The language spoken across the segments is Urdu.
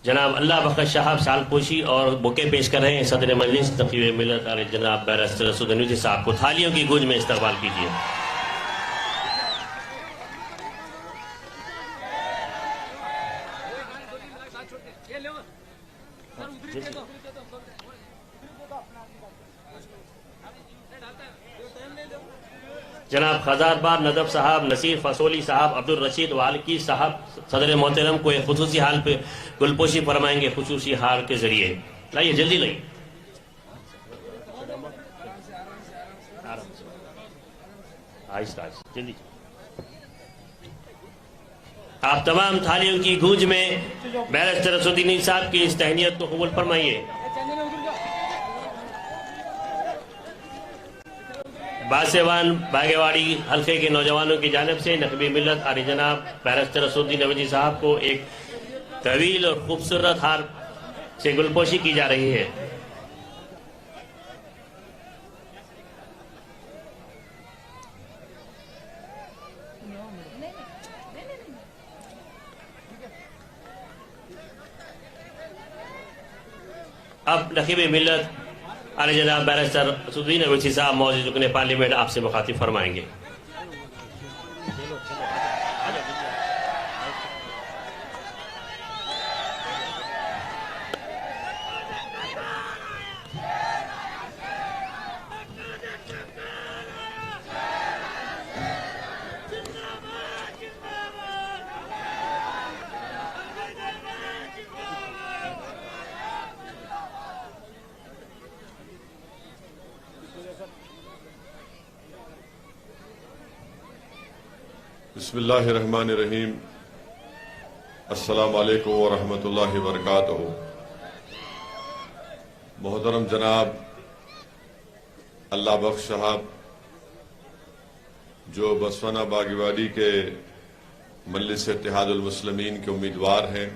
جناب اللہ بخش صاحب سال پوشی اور بوکے پیش کر رہے ہیں صدر مجلس نقیب ملت علیہ جناب بیرسٹر سودنوسی صاحب کو تھالیوں کی گونج میں استقبال کیجیے۔ جناب خزار بار ندب صاحب، نصیر فصولی صاحب، عبدالرشید والکی صاحب صدر محترم کو ایک خصوصی حال پہ گلپوشی فرمائیں گے خصوصی ہار کے ذریعے۔ لائیے جلدی لائیے۔ آہستہ آہستہ جلدی۔ آپ تمام تھالیوں کی گونج میں بیرسٹر سودنوسی صاحب کی اس تہنیت کو قبول فرمائیے۔ باسیوان باگیواڑی حلقے کے نوجوانوں کی جانب سے نقیب ملت علی جناب بیرسٹر سودنوسی صاحب کو ایک طویل اور خوبصورت ہار سے گلپوشی کی جا رہی ہے۔ اب نقیب ملت علی جناب بیرسٹر سودنوسی صاحب موجود رکن پارلیمنٹ آپ سے مخاطب فرمائیں گے۔ بسم اللہ الرحمن الرحیم۔ السلام علیکم ورحمۃ اللہ وبرکاتہ۔ محترم جناب اللہ بخش صاحب جو بسوانا باگیواڑی کے مجلس اتحاد المسلمین کے امیدوار ہیں،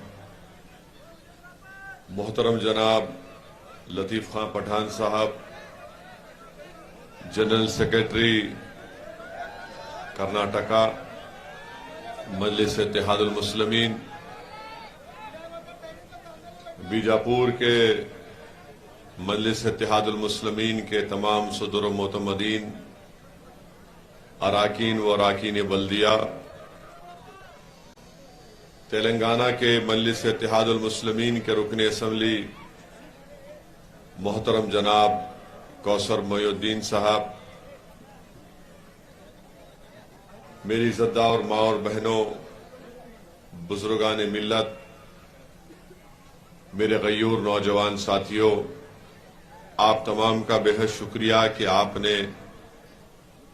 محترم جناب لطیف خان پٹھان صاحب جنرل سیکرٹری کرناٹکا مجلس اتحاد المسلمین، بیجاپور کے مجلس اتحاد المسلمین کے تمام صدر و معتمدین، اراکین و اراکین بلدیہ، تلنگانہ کے مجلس اتحاد المسلمین کے رکن اسمبلی محترم جناب کوثر محی الدین صاحب، میری عزتدار اور ماں اور بہنوں، بزرگان ملت، میرے غیور نوجوان ساتھیوں، آپ تمام کا بے حد شکریہ کہ آپ نے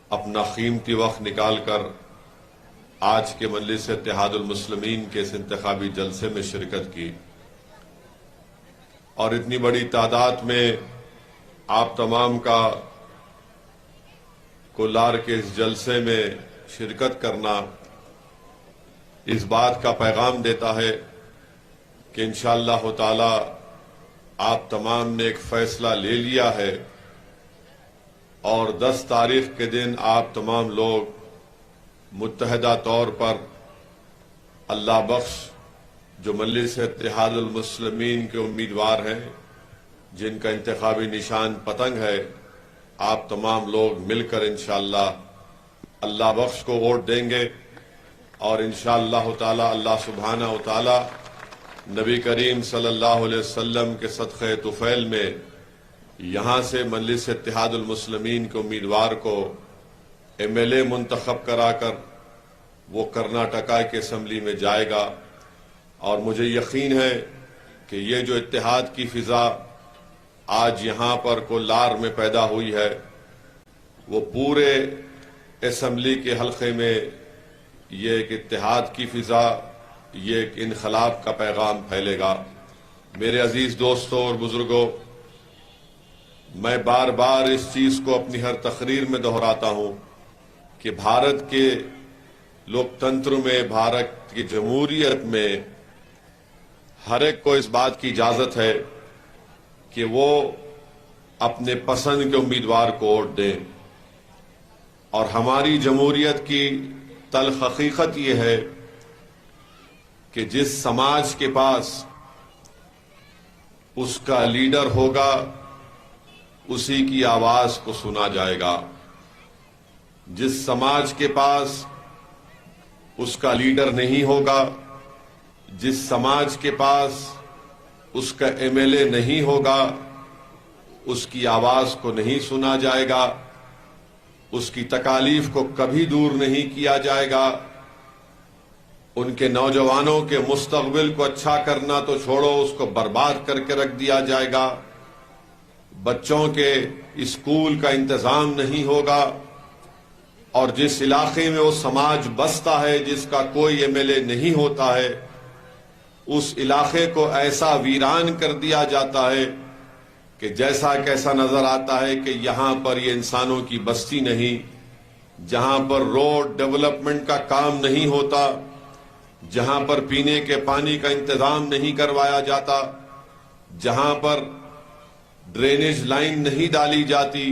اپنا قیمتی وقت نکال کر آج کے مجلس اتحاد المسلمین کے اس انتخابی جلسے میں شرکت کی، اور اتنی بڑی تعداد میں آپ تمام کا کولار کے اس جلسے میں شرکت کرنا اس بات کا پیغام دیتا ہے کہ انشاءاللہ تعالی آپ تمام نے ایک فیصلہ لے لیا ہے، اور 10 تاریخ کے دن آپ تمام لوگ متحدہ طور پر اللہ بخش جو مجلس اتحاد المسلمین کے امیدوار ہیں، جن کا انتخابی نشان پتنگ ہے، آپ تمام لوگ مل کر انشاءاللہ اللہ بخش کو ووٹ دیں گے، اور انشاءاللہ تعالی اللہ سبحانہ و تعالی نبی کریم صلی اللہ علیہ وسلم کے صدقہ طفیل میں یہاں سے مجلس اتحاد المسلمین کے امیدوار کو MLA منتخب کرا کر وہ کرناٹکا کے اسمبلی میں جائے گا، اور مجھے یقین ہے کہ یہ جو اتحاد کی فضا آج یہاں پر کولار میں پیدا ہوئی ہے، وہ پورے اسمبلی کے حلقے میں یہ ایک اتحاد کی فضا، یہ ایک انقلاب کا پیغام پھیلے گا۔ میرے عزیز دوستوں اور بزرگوں، میں بار بار اس چیز کو اپنی ہر تقریر میں دہراتا ہوں کہ بھارت کے لوکتنتر میں، بھارت کی جمہوریت میں ہر ایک کو اس بات کی اجازت ہے کہ وہ اپنے پسند کے امیدوار کو ووٹ دیں، اور ہماری جمہوریت کی تلخ حقیقت یہ ہے کہ جس سماج کے پاس اس کا لیڈر ہوگا، اسی کی آواز کو سنا جائے گا۔ جس سماج کے پاس اس کا لیڈر نہیں ہوگا، جس سماج کے پاس اس کا ایم ایل اے نہیں ہوگا، اس کی آواز کو نہیں سنا جائے گا، اس کی تکالیف کو کبھی دور نہیں کیا جائے گا۔ ان کے نوجوانوں کے مستقبل کو اچھا کرنا تو چھوڑو، اس کو برباد کر کے رکھ دیا جائے گا۔ بچوں کے اسکول کا انتظام نہیں ہوگا، اور جس علاقے میں وہ سماج بستا ہے، جس کا کوئی ایم ایل اے نہیں ہوتا ہے، اس علاقے کو ایسا ویران کر دیا جاتا ہے کہ جیسا کیسا نظر آتا ہے کہ یہاں پر یہ انسانوں کی بستی نہیں، جہاں پر روڈ ڈیولپمنٹ کا کام نہیں ہوتا، جہاں پر پینے کے پانی کا انتظام نہیں کروایا جاتا، جہاں پر ڈرینیج لائن نہیں ڈالی جاتی۔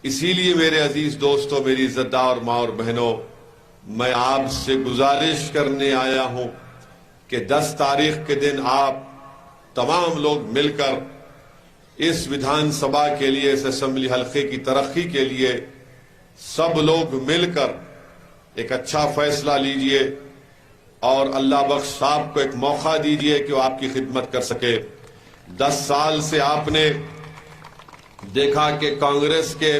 اسی لیے میرے عزیز دوستو، میری عزتدار ماں اور بہنوں، میں آپ سے گزارش کرنے آیا ہوں کہ 10 تاریخ کے دن آپ تمام لوگ مل کر اس ودھان سبھا کے لیے، اس اسمبلی حلقے کی ترقی کے لیے سب لوگ مل کر ایک اچھا فیصلہ لیجئے، اور اللہ بخش صاحب کو ایک موقع دیجئے کہ وہ آپ کی خدمت کر سکے۔ 10 سال سے آپ نے دیکھا کہ کانگریس کے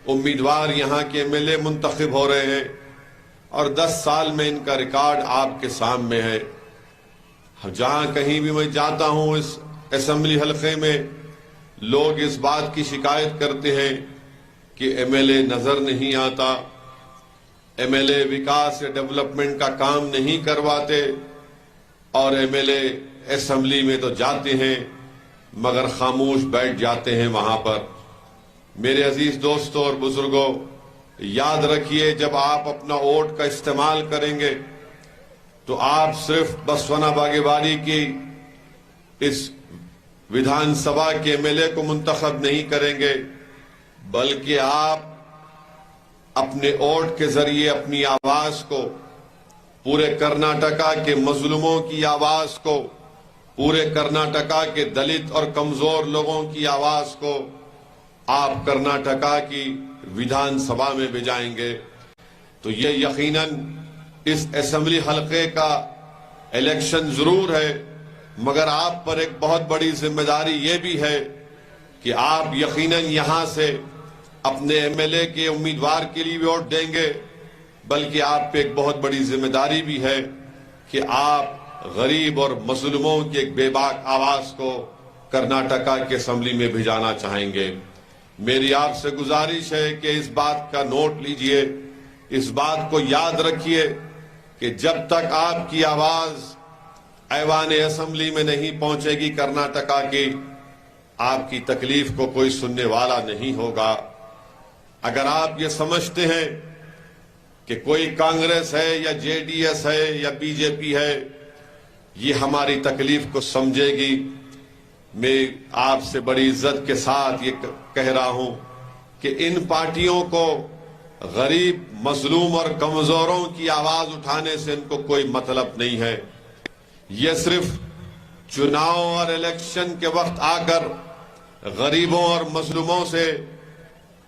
امیدوار یہاں کے ایم ایل اے منتخب ہو رہے ہیں، اور 10 سال میں ان کا ریکارڈ آپ کے سامنے ہے۔ جہاں کہیں بھی میں جاتا ہوں اس اسمبلی حلقے میں، لوگ اس بات کی شکایت کرتے ہیں کہ ایم ایل اے نظر نہیں آتا، ایم ایل اے وکاس یا ڈیولپمنٹ کا کام نہیں کرواتے، اور ایم ایل اے اسمبلی میں تو جاتے ہیں مگر خاموش بیٹھ جاتے ہیں وہاں پر۔ میرے عزیز دوستوں اور بزرگوں، یاد رکھیے، جب آپ اپنا ووٹ کا استعمال کریں گے تو آپ صرف بسونا باگیواڑی کی اس ودھان سبھا کے ایم ایل اے کو منتخب نہیں کریں گے، بلکہ آپ اپنے ووٹ کے ذریعے اپنی آواز کو، پورے کرناٹکا کے مظلوموں کی آواز کو، پورے کرناٹکا کے دلت اور کمزور لوگوں کی آواز کو آپ کرناٹکا کی ودھان سبھا میں بھیجائیں گے۔ تو یہ یقیناً اس اسمبلی حلقے کا الیکشن ضرور ہے، مگر آپ پر ایک بہت بڑی ذمہ داری یہ بھی ہے کہ آپ یقیناً یہاں سے اپنے ایم ایل اے کے امیدوار کے لیے ووٹ دیں گے، بلکہ آپ پہ ایک بہت بڑی ذمہ داری بھی ہے کہ آپ غریب اور مظلوموں کی ایک بے باک آواز کو کرناٹکا کے اسمبلی میں بھیجانا چاہیں گے۔ میری آپ سے گزارش ہے کہ اس بات کا نوٹ لیجئے، اس بات کو یاد رکھیے کہ جب تک آپ کی آواز ایوان اسمبلی میں نہیں پہنچے گی کرناٹکا کی، آپ کی تکلیف کو کوئی سننے والا نہیں ہوگا۔ اگر آپ یہ سمجھتے ہیں کہ کوئی کانگریس ہے یا جے ڈی ایس ہے یا بی جے پی ہے یہ ہماری تکلیف کو سمجھے گی، میں آپ سے بڑی عزت کے ساتھ یہ کہہ رہا ہوں کہ ان پارٹیوں کو غریب، مظلوم اور کمزوروں کی آواز اٹھانے سے ان کو کوئی مطلب نہیں ہے۔ یہ صرف چناؤ اور الیکشن کے وقت آ کر غریبوں اور مظلوموں سے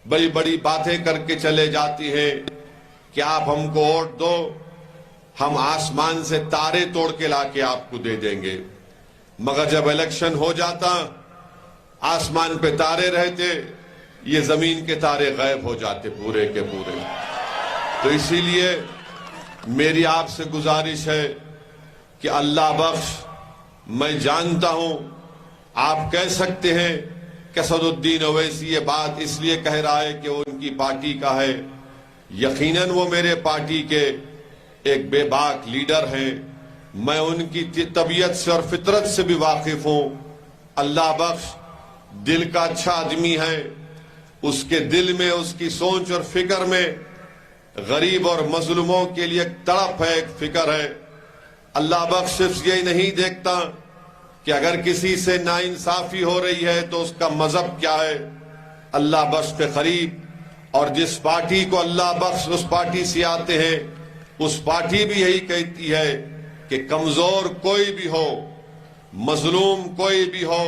بڑی بڑی باتیں کر کے چلے جاتی ہیں کہ آپ ہم کو ووٹ دو، ہم آسمان سے تارے توڑ کے لا کے آپ کو دے دیں گے، مگر جب الیکشن ہو جاتا آسمان پہ تارے رہتے، یہ زمین کے تارے غائب ہو جاتے پورے کے پورے۔ تو اسی لیے میری آپ سے گزارش ہے کہ اللہ بخش، میں جانتا ہوں آپ کہہ سکتے ہیں کہ اسد الدین اویسی یہ بات اس لیے کہہ رہا ہے کہ وہ ان کی پارٹی کا ہے، یقیناً وہ میرے پارٹی کے ایک بے باک لیڈر ہیں، میں ان کی طبیعت سے اور فطرت سے بھی واقف ہوں۔ اللہ بخش دل کا اچھا آدمی ہے، اس کے دل میں، اس کی سوچ اور فکر میں غریب اور مظلوموں کے لیے ایک تڑپ ہے، ایک فکر ہے۔ اللہ بخش صرف یہ نہیں دیکھتا کہ اگر کسی سے ناانصافی ہو رہی ہے تو اس کا مذہب کیا ہے، اللہ بخش کے قریب اور جس پارٹی کو اللہ بخش اس پارٹی سے آتے ہیں، اس پارٹی بھی یہی کہتی ہے کہ کمزور کوئی بھی ہو، مظلوم کوئی بھی ہو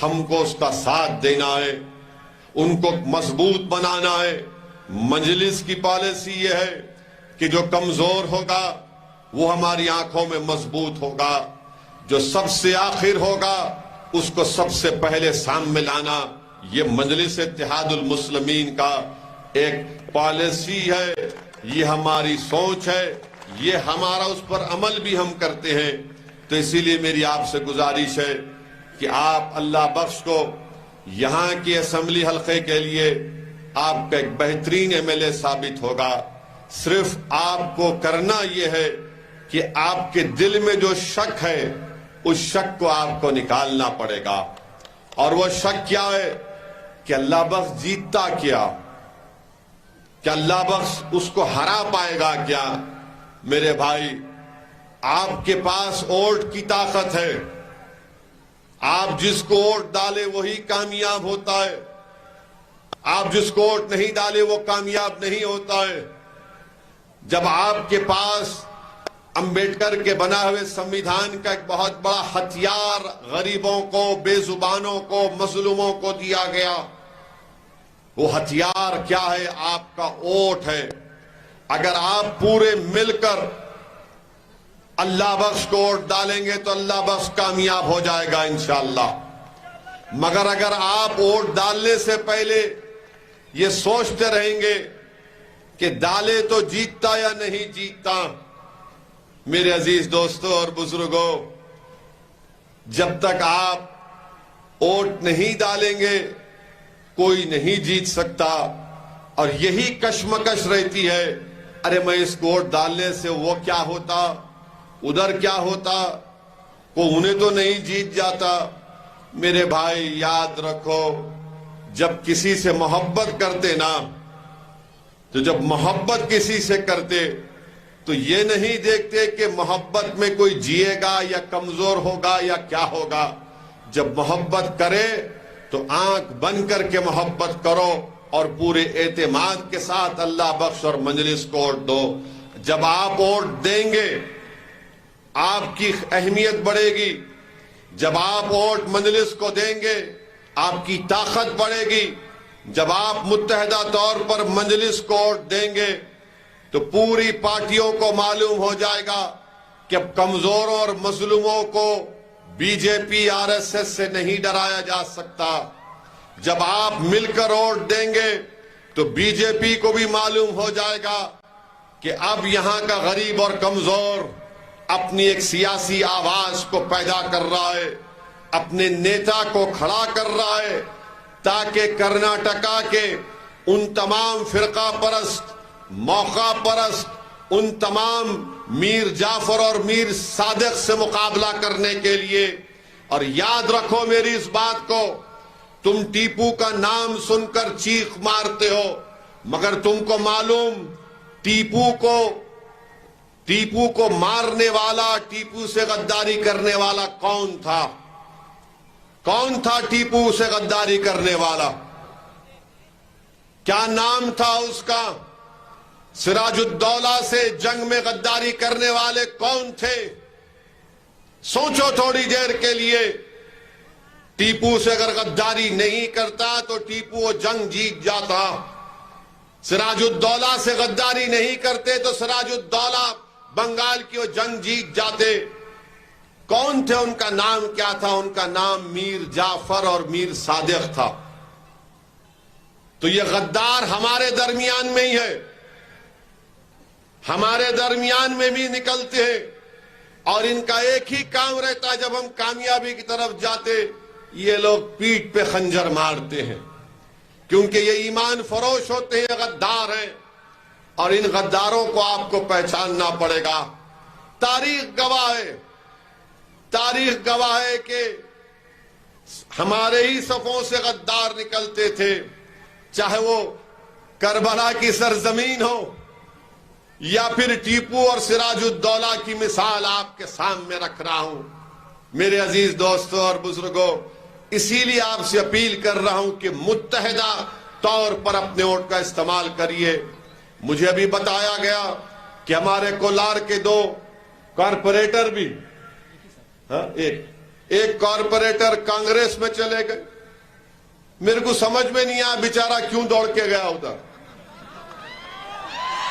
ہم کو اس کا ساتھ دینا ہے، ان کو مضبوط بنانا ہے۔ مجلس کی پالیسی یہ ہے کہ جو کمزور ہوگا وہ ہماری آنکھوں میں مضبوط ہوگا، جو سب سے آخر ہوگا اس کو سب سے پہلے سامنے لانا، یہ مجلس اتحاد المسلمین کا ایک پالیسی ہے، یہ ہماری سوچ ہے، یہ ہمارا اس پر عمل بھی ہم کرتے ہیں۔ تو اسی لیے میری آپ سے گزارش ہے کہ آپ اللہ بخش کو یہاں کی اسمبلی حلقے کے لیے آپ کا ایک بہترین ایم ایل اے ثابت ہوگا۔ صرف آپ کو کرنا یہ ہے کہ آپ کے دل میں جو شک ہے اس شک کو آپ کو نکالنا پڑے گا، اور وہ شک کیا ہے کہ اللہ بخش جیتتا کیا، کہ اللہ بخش اس کو ہرا پائے گا کیا۔ میرے بھائی، آپ کے پاس ووٹ کی طاقت ہے، آپ جس کو ووٹ ڈالے وہی کامیاب ہوتا ہے، آپ جس کو ووٹ نہیں ڈالے وہ کامیاب نہیں ہوتا ہے۔ جب آپ کے پاس امبیڈکر کے بنا ہوئے سمویدھان کا ایک بہت بڑا ہتھیار غریبوں کو، بے زبانوں کو، مظلوموں کو دیا گیا، وہ ہتھیار کیا ہے؟ آپ کا ووٹ ہے۔ اگر آپ پورے مل کر اللہ بخش کو ووٹ ڈالیں گے تو اللہ بخش کامیاب ہو جائے گا انشاءاللہ۔ مگر اگر آپ ووٹ ڈالنے سے پہلے یہ سوچتے رہیں گے کہ ڈالے تو جیتتا یا نہیں جیتتا، میرے عزیز دوستوں اور بزرگوں، جب تک آپ ووٹ نہیں ڈالیں گے کوئی نہیں جیت سکتا۔ اور یہی کشمکش رہتی ہے، ارے میں اس کو ووٹ ڈالنے سے وہ کیا ہوتا، ادھر کیا ہوتا، کو انہیں تو نہیں جیت جاتا۔ میرے بھائی یاد رکھو، جب کسی سے محبت کرتے نا، تو جب محبت کسی سے کرتے تو یہ نہیں دیکھتے کہ محبت میں کوئی جیے گا یا کمزور ہوگا یا کیا ہوگا۔ جب محبت کرے تو آنکھ بند کر کے محبت کرو اور پورے اعتماد کے ساتھ اللہ بخش اور مجلس کو ووٹ دو۔ جب آپ ووٹ دیں گے آپ کی اہمیت بڑھے گی، جب آپ ووٹ مجلس کو دیں گے آپ کی طاقت بڑھے گی، جب آپ متحدہ طور پر مجلس کو ووٹ دیں گے تو پوری پارٹیوں کو معلوم ہو جائے گا کہ اب کمزوروں اور مظلوموں کو B J P R S S سے نہیں ڈرایا جا سکتا۔ جب آپ مل کر ووٹ دیں گے تو بی جے پی کو بھی معلوم ہو جائے گا کہ اب یہاں کا غریب اور کمزور اپنی ایک سیاسی آواز کو پیدا کر رہا ہے، اپنے نیتا کو کھڑا کر رہا ہے، تاکہ کرناٹکا کے ان تمام فرقہ پرست، موقع پرست، ان تمام میر جعفر اور میر صادق سے مقابلہ کرنے کے لیے۔ اور یاد رکھو میری اس بات کو، تم ٹیپو کا نام سن کر چیخ مارتے ہو، مگر تم کو معلوم ٹیپو کو مارنے والا، ٹیپو سے غداری کرنے والا کون تھا؟ کون تھا ٹیپو سے غداری کرنے والا؟ کیا نام تھا اس کا؟ سراج الدولہ سے جنگ میں غداری کرنے والے کون تھے؟ سوچو تھوڑی دیر کے لیے۔ ٹیپو سے اگر غداری نہیں کرتا تو ٹیپو وہ جنگ جیت جاتا۔ سراج الدولہ سے غداری نہیں کرتے تو سراج الدولہ بنگال کی وہ جنگ جیت جاتے۔ کون تھے؟ ان کا نام کیا تھا؟ ان کا نام میر جعفر اور میر صادق تھا۔ تو یہ غدار ہمارے درمیان میں ہی ہے، ہمارے درمیان میں بھی نکلتے ہیں، اور ان کا ایک ہی کام رہتا ہے، جب ہم کامیابی کی طرف جاتے یہ لوگ پیٹھ پہ خنجر مارتے ہیں، کیونکہ یہ ایمان فروش ہوتے ہیں، غدار ہیں، اور ان غداروں کو آپ کو پہچاننا پڑے گا۔ تاریخ گواہ ہے، تاریخ گواہ ہے کہ ہمارے ہی صفوں سے غدار نکلتے تھے، چاہے وہ کربلا کی سرزمین ہو یا پھر ٹیپو اور سراج الدولہ کی مثال آپ کے سامنے رکھ رہا ہوں۔ میرے عزیز دوستوں اور بزرگوں، اسی لیے آپ سے اپیل کر رہا ہوں کہ متحدہ طور پر اپنے ووٹ کا استعمال کریے۔ مجھے ابھی بتایا گیا کہ ہمارے کولار کے 2 کارپوریٹر بھی ایک کارپوریٹر کانگریس میں چلے گئے. میرے کو سمجھ میں نہیں آیا بیچارہ کیوں دوڑ کے گیا ادھر.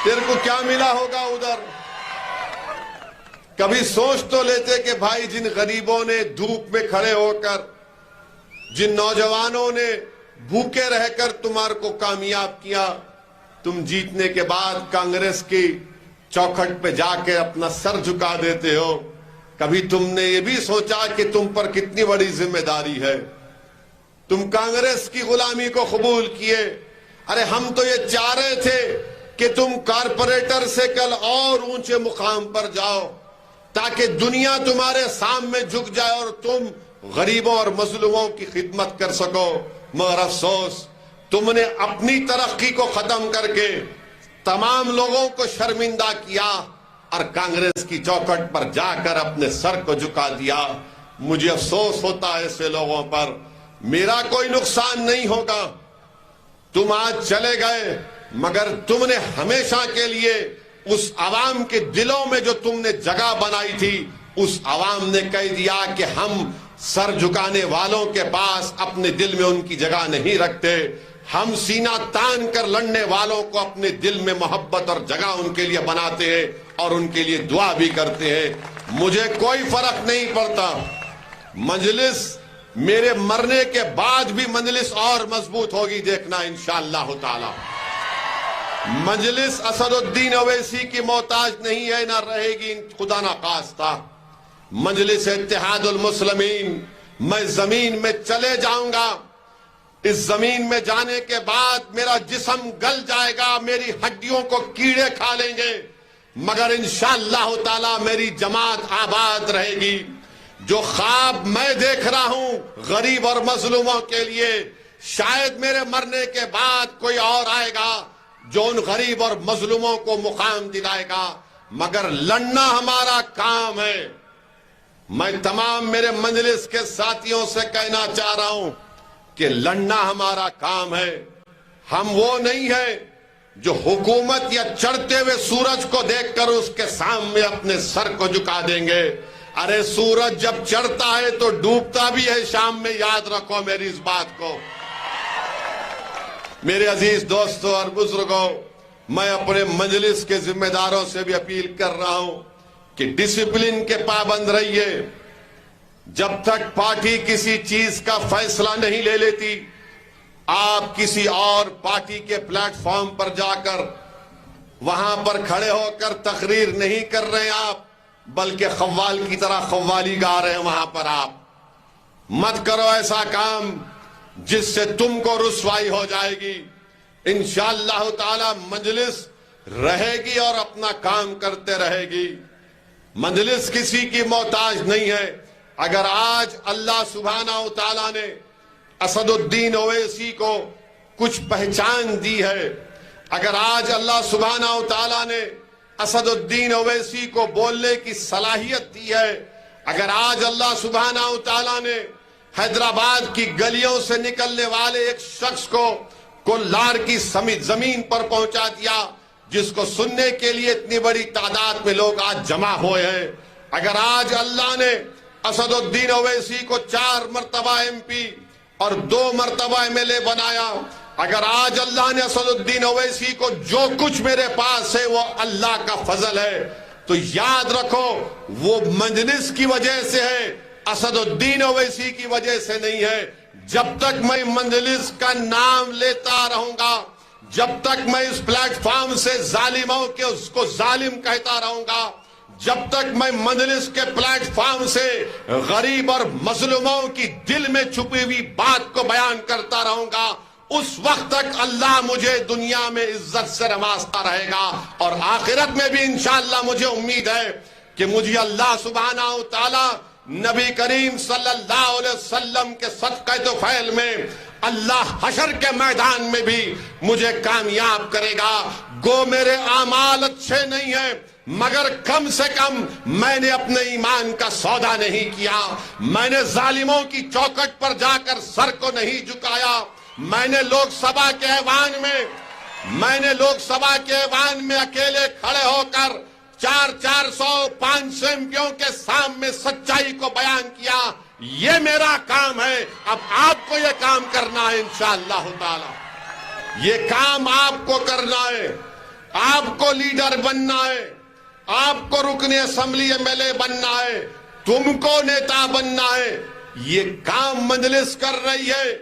تیرے کو کیا ملا ہوگا ادھر؟ کبھی سوچ تو لیتے کہ بھائی جن غریبوں نے دھوپ میں کھڑے ہو کر، جن نوجوانوں نے بھوکے رہ کر تمہارے کو کامیاب کیا، تم جیتنے کے بعد کانگریس کی چوکھٹ پہ جا کے اپنا سر جھکا دیتے ہو. کبھی تم نے یہ بھی سوچا کہ تم پر کتنی بڑی ذمہ داری ہے؟ تم کانگریس کی غلامی کو قبول کیے. ارے ہم تو یہ چاہ رہے تھے کہ تم کارپوریٹر سے کل اور اونچے مقام پر جاؤ تاکہ دنیا تمہارے سامنے جھک جائے اور تم غریبوں اور مظلوموں کی خدمت کر سکو. مگر افسوس تم نے اپنی ترقی کو ختم کر کے تمام لوگوں کو شرمندہ کیا اور کانگریس کی چوکھٹ پر جا کر اپنے سر کو جھکا دیا. مجھے افسوس ہوتا ہے ایسے لوگوں پر. میرا کوئی نقصان نہیں ہوگا. تم آج چلے گئے مگر تم نے ہمیشہ کے لیے اس عوام کے دلوں میں جو تم نے جگہ بنائی تھی، اس عوام نے کہہ دیا کہ ہم سر جھکانے والوں کے پاس اپنے دل میں ان کی جگہ نہیں رکھتے. ہم سینہ تان کر لڑنے والوں کو اپنے دل میں محبت اور جگہ ان کے لیے بناتے ہیں اور ان کے لیے دعا بھی کرتے ہیں. مجھے کوئی فرق نہیں پڑتا. مجلس میرے مرنے کے بعد بھی مجلس اور مضبوط ہوگی، دیکھنا انشاءاللہ تعالی. مجلس اسد الدین اویسی کی محتاج نہیں ہے، نہ رہے گی خدا نہ خواستہ. مجلس اتحاد المسلمین. میں زمین میں چلے جاؤں گا. اس زمین میں جانے کے بعد میرا جسم گل جائے گا، میری ہڈیوں کو کیڑے کھا لیں گے، مگر انشاءاللہ تعالی میری جماعت آباد رہے گی. جو خواب میں دیکھ رہا ہوں غریب اور مظلوموں کے لیے، شاید میرے مرنے کے بعد کوئی اور آئے گا جو ان غریب اور مظلوموں کو مقام دلائے گا. مگر لڑنا ہمارا کام ہے. میں تمام میرے مجلس کے ساتھیوں سے کہنا چاہ رہا ہوں کہ لڑنا ہمارا کام ہے. ہم وہ نہیں ہیں جو حکومت یا چڑھتے ہوئے سورج کو دیکھ کر اس کے سامنے اپنے سر کو جھکا دیں گے. ارے سورج جب چڑھتا ہے تو ڈوبتا بھی ہے شام میں، یاد رکھو میری اس بات کو. میرے عزیز دوستوں اور بزرگوں، میں اپنے مجلس کے ذمہ داروں سے بھی اپیل کر رہا ہوں کہ ڈسپلن کے پابند رہیے. جب تک پارٹی کسی چیز کا فیصلہ نہیں لے لیتی، آپ کسی اور پارٹی کے پلیٹ فارم پر جا کر وہاں پر کھڑے ہو کر تقریر نہیں کر رہے آپ، بلکہ قوال کی طرح قوالی گا رہے ہیں. وہاں پر آپ مت کرو ایسا کام جس سے تم کو رسوائی ہو جائے گی. انشاءاللہ تعالی مجلس رہے گی اور اپنا کام کرتے رہے گی. مجلس کسی کی محتاج نہیں ہے. اگر آج اللہ سبحانہ و تعالیٰ نے اسد الدین اویسی کو کچھ پہچان دی ہے، اگر آج اللہ سبحانہ و تعالیٰ نے اسد الدین اویسی کو بولنے کی صلاحیت دی ہے، اگر آج اللہ سبحانہ و تعالیٰ نے حیدرآباد کی گلیوں سے نکلنے والے ایک شخص کو کولار کی زمین پر پہنچا دیا جس کو سننے کے لیے اتنی بڑی تعداد میں لوگ آج جمع ہوئے ہیں، اگر آج اللہ نے اسد الدین اویسی کو 4 مرتبہ MP اور 2 مرتبہ MLA بنایا، اگر آج اللہ نے اسد الدین اویسی کو جو کچھ میرے پاس ہے وہ اللہ کا فضل ہے، تو یاد رکھو وہ مجلس کی وجہ سے ہے، اسد الدین اویسی کی وجہ سے نہیں ہے. جب تک میں مجلس کا نام لیتا رہوں گا، جب تک میں اس پلیٹ فارم سے ظالموں کے اس کو ظالم کہتا رہوں گا، جب تک میں مجلس کے پلیٹ فارم سے غریب اور مظلوموں کی دل میں چھپی ہوئی بات کو بیان کرتا رہوں گا، اس وقت تک اللہ مجھے دنیا میں عزت سے نوازتا رہے گا اور آخرت میں بھی انشاءاللہ مجھے امید ہے کہ مجھے اللہ سبحانہ و تعالی نبی کریم صلی اللہ علیہ وسلم کے صدقہ طفیل میں اللہ حشر کے میدان میں بھی مجھے کامیاب کرے گا. گو میرے اعمال اچھے نہیں ہیں مگر کم سے کم میں نے اپنے ایمان کا سودا نہیں کیا. میں نے ظالموں کی چوکھٹ پر جا کر سر کو نہیں جھکایا. میں نے لوک سبھا کے ایوان میں اکیلے کھڑے ہو کر 400-500 MPوں کے سامنے سچائی کو بیان کیا. یہ میرا کام ہے. اب آپ کو یہ کام کرنا ہے انشاءاللہ تعالی. یہ کام آپ کو کرنا ہے. آپ کو لیڈر بننا ہے. آپ کو رکن اسمبلی ایم ایل اے بننا ہے. تم کو نیتا بننا ہے. یہ کام مجلس کر رہی ہے.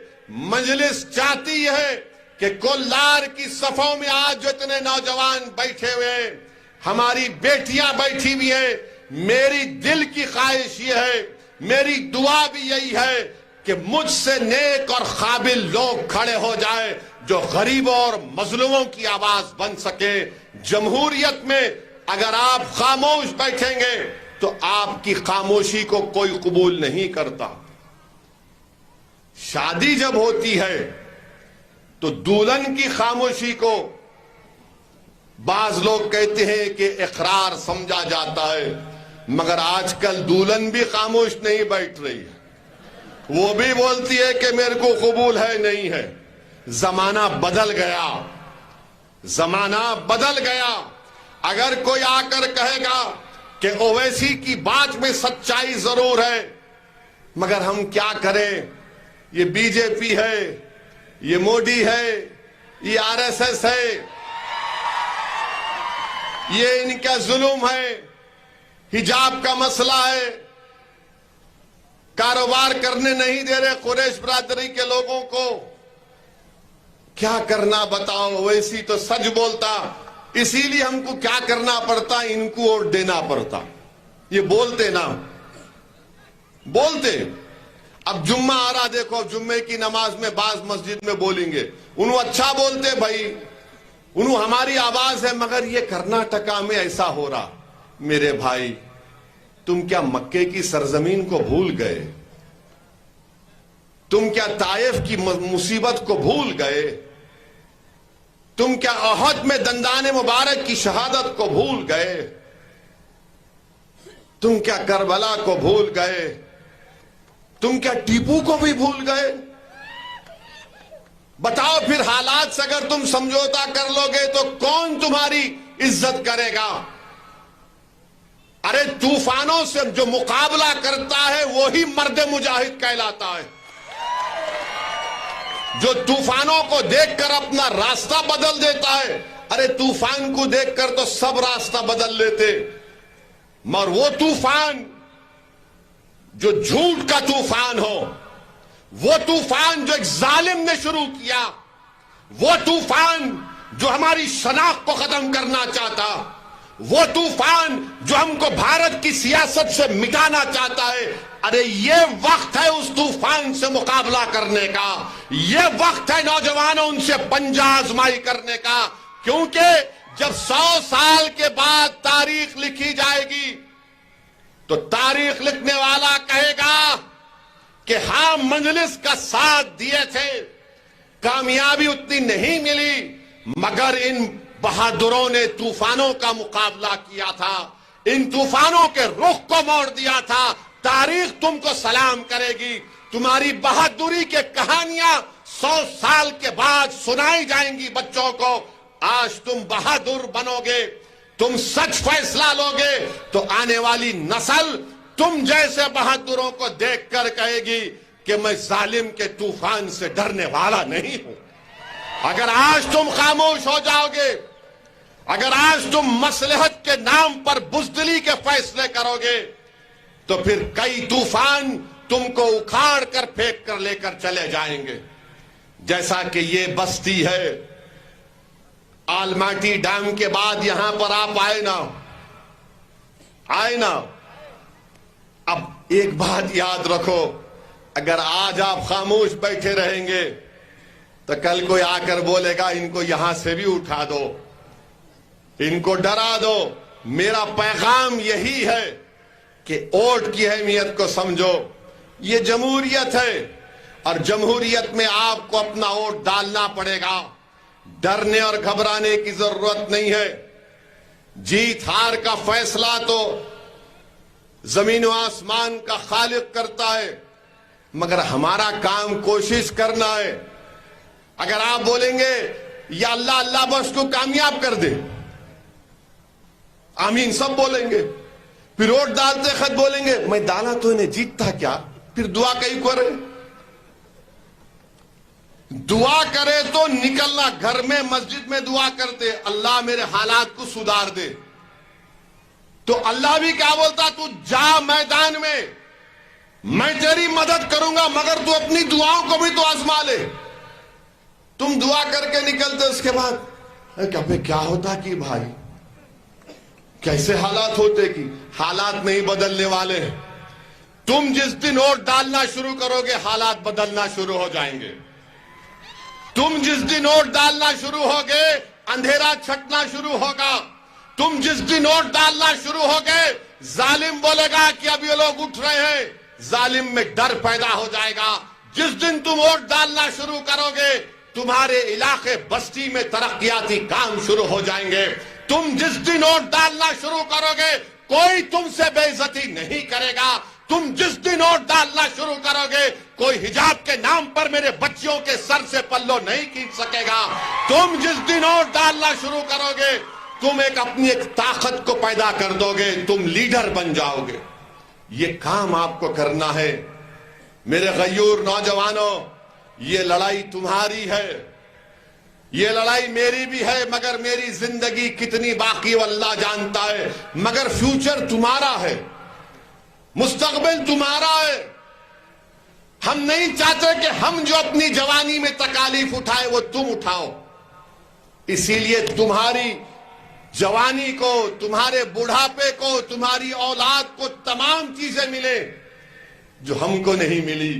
مجلس چاہتی ہے کہ کولار کی صفوں میں آج جو اتنے نوجوان بیٹھے ہوئے ہیں, ہماری بیٹیاں بیٹھی بھی ہیں, میری دل کی خواہش یہ ہے, میری دعا بھی یہی ہے کہ مجھ سے نیک اور قابل لوگ کھڑے ہو جائیں جو غریبوں اور مظلوموں کی آواز بن سکے. جمہوریت میں اگر آپ خاموش بیٹھیں گے تو آپ کی خاموشی کو کوئی قبول نہیں کرتا. شادی جب ہوتی ہے تو دلہن کی خاموشی کو بعض لوگ کہتے ہیں کہ اقرار سمجھا جاتا ہے, مگر آج کل دلہن بھی خاموش نہیں بیٹھ رہی ہے. وہ بھی بولتی ہے کہ میرے کو قبول ہے نہیں ہے. زمانہ بدل گیا. زمانہ بدل گیا. اگر کوئی آ کر کہے گا کہ اویسی کی بات میں سچائی ضرور ہے, مگر ہم کیا کریں, یہ بی جے پی ہے, یہ مودی ہے, یہ آر ایس ایس ہے, یہ ان کا ظلم ہے, حجاب کا مسئلہ ہے, کاروبار کرنے نہیں دے رہے قریش برادری کے لوگوں کو, کیا کرنا بتاؤ. ویسی تو سچ بولتا, اسی لیے ہم کو کیا کرنا پڑتا, ان کو ووٹ دینا پڑتا. یہ بولتے نا, بولتے. اب جمعہ آ رہا, دیکھو جمعے کی نماز میں بعض مسجد میں بولیں گے, انہوں اچھا بولتے بھائی, انہوں ہماری آواز ہے, مگر یہ کرناٹکا میں ایسا ہو رہا. میرے بھائی, تم کیا مکے کی سرزمین کو بھول گئے؟ تم کیا طائف کی مصیبت کو بھول گئے؟ تم کیا احد میں دندان مبارک کی شہادت کو بھول گئے؟ تم کیا کربلا کو بھول گئے؟ تم کیا ٹیپو کو بھی بھول گئے؟ بتاؤ پھر حالات سے اگر تم سمجھوتا کر لو گے تو کون تمہاری عزت کرے گا؟ ارے طوفانوں سے جو مقابلہ کرتا ہے وہی مرد مجاہد کہلاتا ہے. جو طوفانوں کو دیکھ کر اپنا راستہ بدل دیتا ہے. ارے طوفان کو دیکھ کر تو سب راستہ بدل لیتے, مگر وہ طوفان جو جھوٹ کا طوفان ہو, وہ طوفان جو ایک ظالم نے شروع کیا, وہ طوفان جو ہماری شناخت کو ختم کرنا چاہتا, وہ طوفان جو ہم کو بھارت کی سیاست سے مٹانا چاہتا ہے, ارے یہ وقت ہے اس طوفان سے مقابلہ کرنے کا. یہ وقت ہے نوجوانوں ان سے پنجہ آزمائی کرنے کا. کیونکہ جب 100 سال کے بعد تاریخ لکھی جائے گی تو تاریخ لکھنے والا کہے گا کہ ہاں مجلس کا ساتھ دیے تھے, کامیابی اتنی نہیں ملی, مگر ان بہادروں نے طوفانوں کا مقابلہ کیا تھا, ان طوفانوں کے رخ کو موڑ دیا تھا. تاریخ تم کو سلام کرے گی. تمہاری بہادری کے کہانیاں 100 سال کے بعد سنائی جائیں گی بچوں کو. آج تم بہادر بنو گے, تم سچ فیصلہ لو گے تو آنے والی نسل تم جیسے بہادروں کو دیکھ کر کہے گی کہ میں ظالم کے طوفان سے ڈرنے والا نہیں ہوں. اگر آج تم خاموش ہو جاؤ گے, اگر آج تم مصلحت کے نام پر بزدلی کے فیصلے کرو گے, تو پھر کئی طوفان تم کو اکھاڑ کر پھینک کر لے کر چلے جائیں گے. جیسا کہ یہ بستی ہے, آلماٹی ڈیم کے بعد یہاں پر آپ آئے نا. اب ایک بات یاد رکھو, اگر آج آپ خاموش بیٹھے رہیں گے تو کل کوئی آ کر بولے گا ان کو یہاں سے بھی اٹھا دو, ان کو ڈرا دو. میرا پیغام یہی ہے کہ ووٹ کی اہمیت کو سمجھو. یہ جمہوریت ہے اور جمہوریت میں آپ کو اپنا ووٹ ڈالنا پڑے گا. ڈرنے اور گھبرانے کی ضرورت نہیں ہے. جیت ہار کا فیصلہ تو زمین و آسمان کا خالق کرتا ہے, مگر ہمارا کام کوشش کرنا ہے. اگر آپ بولیں گے یا اللہ اللہ بس کو کامیاب کر دے, آمین سب بولیں گے. پھر ووٹ ڈالتے خط بولیں گے میں ڈالا تو انہیں جیتتا کیا, پھر دعا کئی کرے؟ دعا کرے تو نکلنا، گھر میں مسجد میں دعا کرتے اللہ میرے حالات کو سدھار دے، تو اللہ بھی کیا بولتا؟ تو جا میدان میں تیری مدد کروں گا، مگر تو اپنی دعاؤں کو بھی تو آزما لے۔ تم دعا کر کے نکلتے، اس کے بعد کیا ہوتا کہ بھائی کیسے حالات ہوتے کہ حالات نہیں بدلنے والے۔ تم جس دن ووٹ ڈالنا شروع کرو گے حالات بدلنا شروع ہو جائیں گے۔ تم جس دن ووٹ ڈالنا شروع ہوگے اندھیرا چھٹنا شروع ہوگا۔ تم جس دن ووٹ ڈالنا شروع ہوگے ظالم بولے گا کہ اب یہ لوگ اٹھ رہے ہیں، ظالم میں ڈر پیدا ہو جائے گا۔ جس دن تم ووٹ ڈالنا شروع کرو گے تمہارے علاقے بستی میں ترقیاتی کام شروع ہو جائیں گے۔ تم جس دن ووٹ ڈالنا شروع کرو گے کوئی تم سے بے عزتی نہیں کرے گا۔ تم جس دن ووٹ ڈالنا شروع کرو گے کوئی حجاب کے نام پر میرے بچیوں کے سر سے پلو نہیں کھینچ سکے گا۔ تم جس دن ووٹ ڈالنا شروع کرو گے تم اپنی ایک طاقت کو پیدا کر دو گے، تم لیڈر بن جاؤ گے۔ یہ کام آپ کو کرنا ہے میرے غیور نوجوانوں۔ یہ لڑائی تمہاری ہے، یہ لڑائی میری بھی ہے، مگر میری زندگی کتنی باقی وہ اللہ جانتا ہے، مگر فیوچر تمہارا ہے، مستقبل تمہارا ہے۔ ہم نہیں چاہتے کہ ہم جو اپنی جوانی میں تکالیف اٹھائے وہ تم اٹھاؤ، اسی لیے تمہاری جوانی کو، تمہارے بڑھاپے کو، تمہاری اولاد کو تمام چیزیں ملے جو ہم کو نہیں ملی،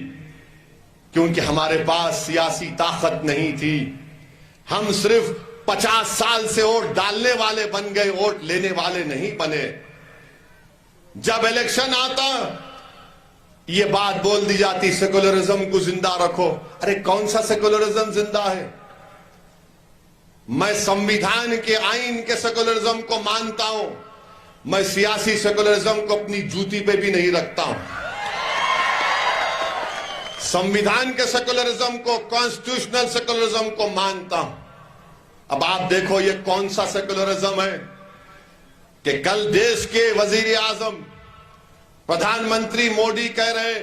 کیونکہ ہمارے پاس سیاسی طاقت نہیں تھی۔ ہم صرف 50 سال سے ووٹ ڈالنے والے بن گئے، ووٹ لینے والے نہیں بنے۔ جب الیکشن آتا یہ بات بول دی جاتی سیکولرزم کو زندہ رکھو۔ ارے کون سا سیکولرزم زندہ ہے؟ میں سمویدھان کے آئین کے سیکولرزم کو مانتا ہوں، میں سیاسی سیکولرزم کو اپنی جوتی پہ بھی نہیں رکھتا ہوں۔ سمویدھان کے سیکولرزم کو، کانسٹیٹیوشنل سیکولرزم کو مانتا ہوں۔ اب آپ دیکھو یہ کون سا سیکولرزم ہے کہ کل دیش کے وزیر اعظم پردھان منتری موڈی کہہ رہے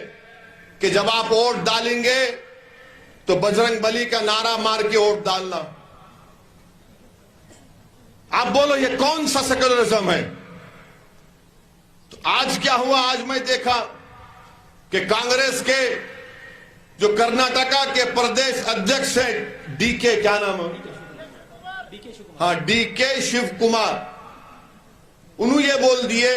کہ جب آپ ووٹ ڈالیں گے تو بجرنگ بلی کا نعرہ مار کے ووٹ ڈالنا۔ آپ بولو یہ کون سا سیکولرزم ہے؟ تو آج کیا ہوا؟ آج میں دیکھا کہ کانگریس کے جو کرناٹکا کے پردیش ادھیکش ہیں ڈی کے، کیا نام ہے؟ ہاں، ڈی کے شیو کمار، انہوں یہ بول دیے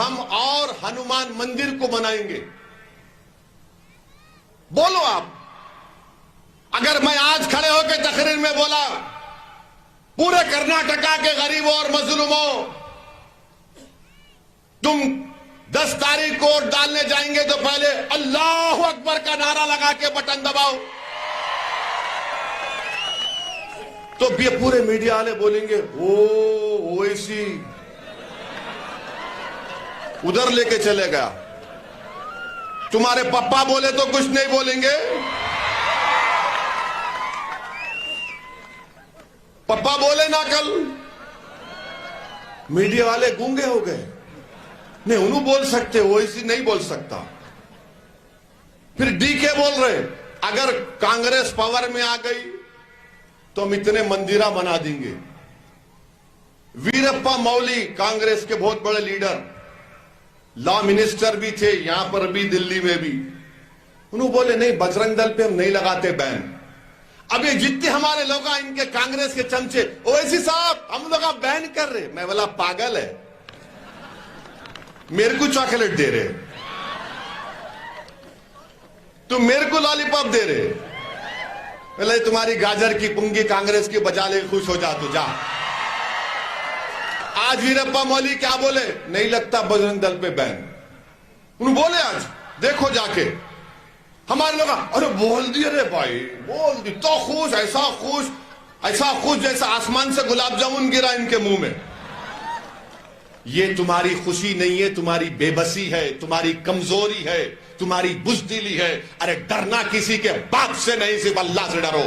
ہم اور ہنومان مندر کو بنائیں گے۔ بولو آپ، اگر میں آج کھڑے ہو کے تقریر میں بولا پورے کرناٹکا کے غریبوں اور مظلوموں تم 10 تاریخ کو ووٹ ڈالنے جائیں گے تو پہلے اللہ اکبر کا نعرہ لگا کے بٹن دباؤ، تو یہ پورے میڈیا والے بولیں گے اویسی ادھر لے کے چلے گیا۔ تمہارے پپا بولے تو کچھ نہیں بولیں گے، پپا بولے نا کل، میڈیا والے گونگے ہو گئے، نہیں انہوں بول سکتے، اویسی نہیں بول سکتا۔ پھر ڈی کے بول رہے اگر کانگریس پاور میں آ گئی تو ہم اتنے مندرہ بنا دیں گے۔ ویرپا مولی کانگریس کے بہت بڑے لیڈر، لا منسٹر بھی تھے یہاں پر بھی دلی میں بھی، انہوں بولے نہیں بجرنگ دل پہ ہم نہیں لگاتے بین۔ اب یہ جتنے ہمارے لوگ ان کے کانگریس کے چمچے اویسی صاحب ہم لوگ بین کر رہے، میں بولا پاگل ہے، میرے کو چاکلیٹ دے رہے، تم میرے کو لالی پاپ دے رہے، بولے تمہاری گاجر کی پنگی کانگریس کی بجا لے خوش ہو جا تو جا۔ آج ویرپا مولی کیا بولے؟ نہیں لگتا بجرنگ دل پہ بین، انہوں بولے آج دیکھو جا کے ہمارے لوگ ارے بول دی، ارے بھائی بول دی تو خوش، ایسا خوش جیسا آسمان سے گلاب جامن گرا ان کے منہ میں۔ یہ تمہاری خوشی نہیں ہے، تمہاری بے بسی ہے، تمہاری کمزوری ہے، تمہاری بزدلی ہے۔ ارے ڈرنا کسی کے باپ سے نہیں، صرف اللہ سے ڈرو۔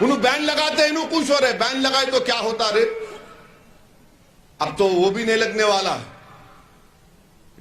انہوں بین لگاتے، انہوں خوش ہو رہے، بین لگائے تو کیا ہوتا رے؟ اب تو وہ بھی نہیں لگنے والا،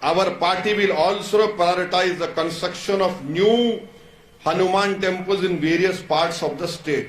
our party will also prioritize the construction of new Hanuman temples in various parts of the state.